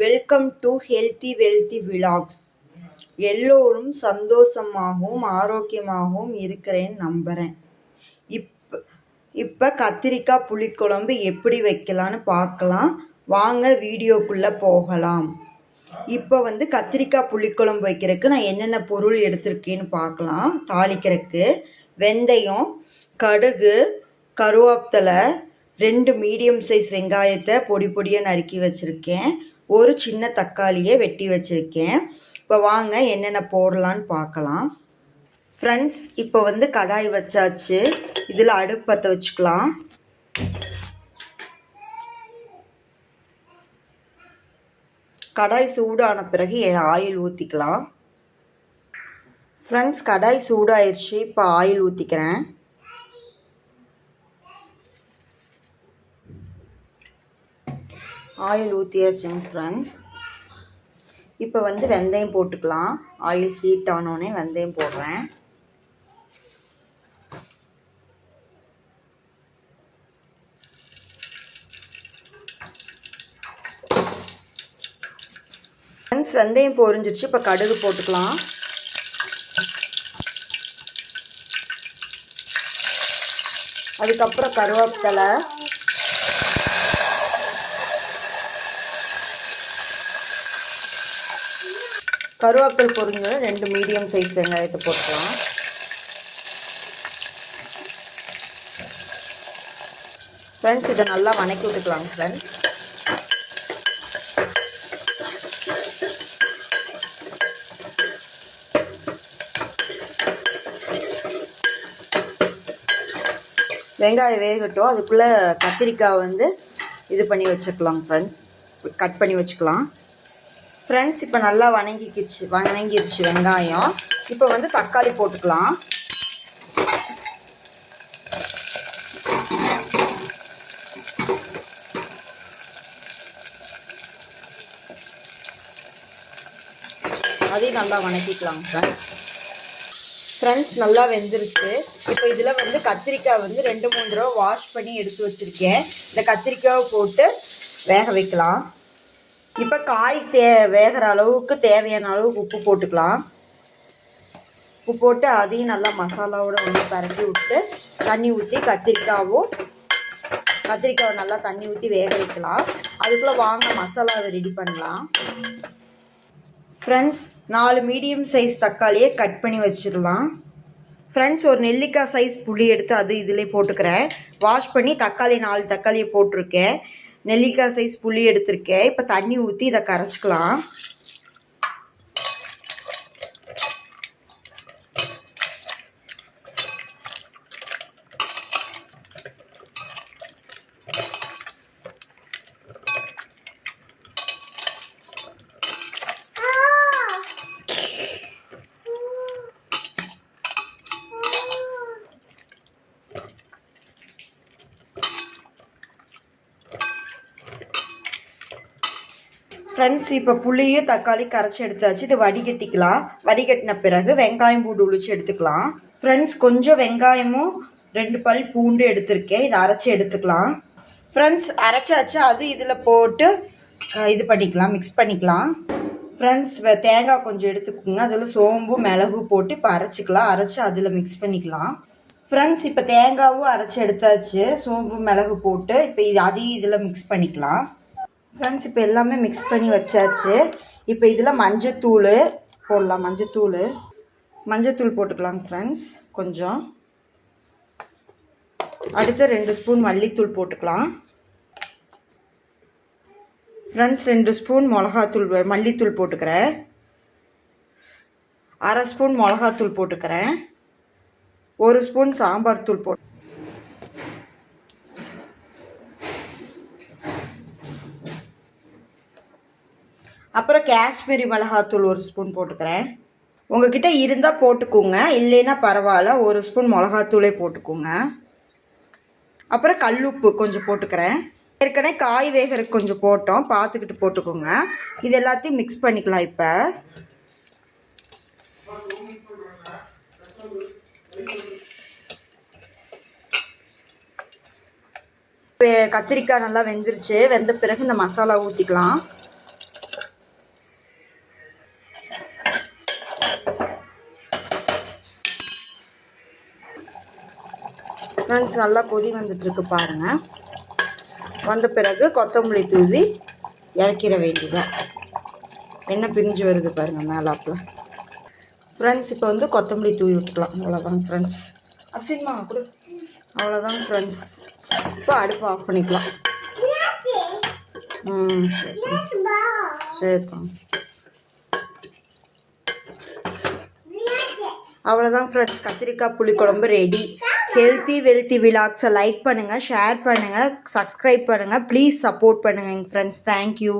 Welcome to healthy wealthy vlogs. எல்லோரும் சந்தோஷமாகவும் ஆரோக்கியமாகவும் இருக்கிறேன்னு நம்புகிறேன். இப்போ கத்திரிக்காய் புளிக்குழம்பு எப்படி வைக்கலான்னு பார்க்கலாம். வாங்க வீடியோக்குள்ளே போகலாம். இப்போ கத்திரிக்காய் புளிக்குழம்பு வைக்கிறதுக்கு நான் என்னென்ன பொருள் எடுத்திருக்கேன்னு பார்க்கலாம். தாளிக்கிறதுக்கு வெந்தயம், கடுகு, கருவேப்பிலை, 2 மீடியம் சைஸ் வெங்காயத்தை பொடி பொடியாக நறுக்கி வச்சுருக்கேன். ஒரு சின்ன தக்காளியை வெட்டி வச்சுருக்கேன். இப்போ வாங்க என்னென்ன போடலான்னு பார்க்கலாம். ஃப்ரெண்ட்ஸ், இப்போ கடாய் வச்சாச்சு. இதில் அடுப்பு பற்ற வச்சுக்கலாம். கடாய் சூடான பிறகு ஆயில் ஊற்றிக்கலாம். ஃப்ரெண்ட்ஸ், கடாய் சூடாயிருச்சு. இப்போ ஆயில் ஊற்றிக்கிறேன். ஆயில் ஊற்றியாச்சுங்க ஃப்ரெண்ட்ஸ். இப்போ வெந்தயம் போட்டுக்கலாம். ஆயில் ஹீட் ஆனோடனே வெந்தயம் போடுறேன். ஃப்ரெண்ட்ஸ், வெந்தயம் பொரிஞ்சிருச்சு. இப்போ கடுகு போட்டுக்கலாம். அதுக்கப்புறம் கருவேப்பிலை, கருவேப்பிலை பொரிஞ்சு 2 மீடியம் சைஸ் வெங்காயத்தை போட்டுக்கலாம். ஃப்ரெண்ட்ஸ், இதை நல்லா வணக்கி விட்டுக்கலாம். ஃப்ரெண்ட்ஸ், வெங்காயம் வேகட்டும். அதுக்குள்ளே கத்திரிக்காய் இது பண்ணி வச்சுக்கலாம். ஃப்ரெண்ட்ஸ், கட் பண்ணி வச்சுக்கலாம். ஃப்ரெண்ட்ஸ், இப்போ நல்லா வணங்கிருச்சு வெங்காயம். இப்போ தக்காளி போட்டுக்கலாம். அதையும் நல்லா வணக்கிக்கலாம். ஃப்ரெண்ட்ஸ், நல்லா வெந்துருச்சு. இப்போ இதில் கத்திரிக்காய் 2-3 தடவை வாஷ் பண்ணி எடுத்து வச்சுருக்கேன். இந்த கத்திரிக்காயை போட்டு வேக வைக்கலாம். இப்போ காய் வேகிற அளவுக்கு தேவையான அளவுக்கு உப்பு போட்டுக்கலாம். உப்பு போட்டு அதையும் நல்லா மசாலாவோட பரட்டி விட்டு தண்ணி ஊற்றி கத்திரிக்காவை நல்லா தண்ணி ஊற்றி வேக வைக்கலாம். அதுக்குள்ளே வாங்க மசாலாவை ரெடி பண்ணலாம். ஃப்ரெண்ட்ஸ், 4 மீடியம் சைஸ் தக்காளியை கட் பண்ணி வச்சிடலாம். ஃப்ரெண்ட்ஸ், ஒரு நெல்லிக்காய் சைஸ் புளி எடுத்து அது இதிலே போட்டுக்கிறேன். வாஷ் பண்ணி 4 தக்காளியை போட்டிருக்கேன். நெல்லிக்காய் சைஸ் புளி எடுத்திருக்கேன். இப்போ தண்ணி ஊற்றி இதை கரைச்சிக்கலாம். ஃப்ரெண்ட்ஸ், இப்போ புளியும் தக்காளி கரைச்சி எடுத்தாச்சு. இது வடிகட்டிக்கலாம். வடிகட்டின பிறகு வெங்காயம் பூண்டு உளிச்சு எடுத்துக்கலாம். ஃப்ரெண்ட்ஸ், கொஞ்சம் வெங்காயமும் 2 பல் பூண்டு எடுத்திருக்கேன். இதை அரைச்சி எடுத்துக்கலாம். ஃப்ரெண்ட்ஸ், அரைச்சாச்சு. அது இதில் போட்டு இது பண்ணிக்கலாம், மிக்ஸ் பண்ணிக்கலாம். ஃப்ரெண்ட்ஸ், தேங்காய் கொஞ்சம் எடுத்துக்கோங்க. அதில் சோம்பு மிளகு போட்டு இப்போ அரைச்சிக்கலாம். அரைச்சி அதில் மிக்ஸ் பண்ணிக்கலாம். ஃப்ரெண்ட்ஸ், இப்போ தேங்காவும் அரைச்சி எடுத்தாச்சு. சோம்பு மிளகு போட்டு இப்போ அதையும் இதில் மிக்ஸ் பண்ணிக்கலாம். ஃப்ரெண்ட்ஸ், இப்போ எல்லாமே மிக்ஸ் பண்ணி வச்சாச்சு. இப்போ இதில் மஞ்சத்தூள் போடலாம். மஞ்சத்தூள் போட்டுக்கலாம். ஃப்ரெண்ட்ஸ், கொஞ்சம். அடுத்து 2 ஸ்பூன் மல்லித்தூள் போட்டுக்கலாம். ஃப்ரெண்ட்ஸ், 2 ஸ்பூன் மல்லித்தூள் போட்டுக்கிறேன். 1/2 ஸ்பூன் மிளகாத்தூள் போட்டுக்கிறேன். 1 ஸ்பூன் சாம்பார் தூள் போட்டு, அப்புறம் காஷ்மீரி மிளகாத்தூள் 1 ஸ்பூன் போட்டுக்கிறேன். உங்ககிட்ட இருந்தால் போட்டுக்கோங்க, இல்லைன்னா பரவாயில்ல. 1 ஸ்பூன் மிளகாத்தூளே போட்டுக்கோங்க. அப்புறம் கல்லுப்பு கொஞ்சம் போட்டுக்கிறேன். ஏற்கனவே காய் வேகிறதுக்கு கொஞ்சம் போட்டோம், பார்த்துக்கிட்டு போட்டுக்கோங்க. இது எல்லாத்தையும் மிக்ஸ் பண்ணிக்கலாம். இப்போ கத்திரிக்காய் நல்லா வெந்துருச்சு. வெந்த பிறகு இந்த மசாலா ஊற்றிக்கலாம். ஃப்ரெண்ட்ஸ் நல்லா கொதி வந்துட்டுருக்கு பாருங்கள். வந்த பிறகு கொத்தமல்லி தூவி இறக்கிற வேண்டியதான். எண்ணெய் பிரிஞ்சு வருது பாருங்கள் மேலாப்பில். ஃப்ரெண்ட்ஸ் இப்போ வந்து கொத்தமல்லி தூவி விட்டுக்கலாம். அவ்வளோதான் ஃப்ரெண்ட்ஸ். அப்படிமா கொடு. அவ்வளோதான் ஃப்ரெண்ட்ஸ். இப்போ அடுப்பு ஆஃப் பண்ணிக்கலாம். சரிதான். அவ்வளோதான் ஃப்ரெண்ட்ஸ், கத்திரிக்காய் புளிக்குழம்பு ரெடி. ஹெல்த்தி வெல்த்தி விலாக்ஸை லைக் பண்ணுங்கள், ஷேர் பண்ணுங்கள், சப்ஸ்கிரைப் பண்ணுங்கள், ப்ளீஸ் சப்போர்ட் பண்ணுங்கள் எங்கள் ஃப்ரெண்ட்ஸ். தேங்க்யூ.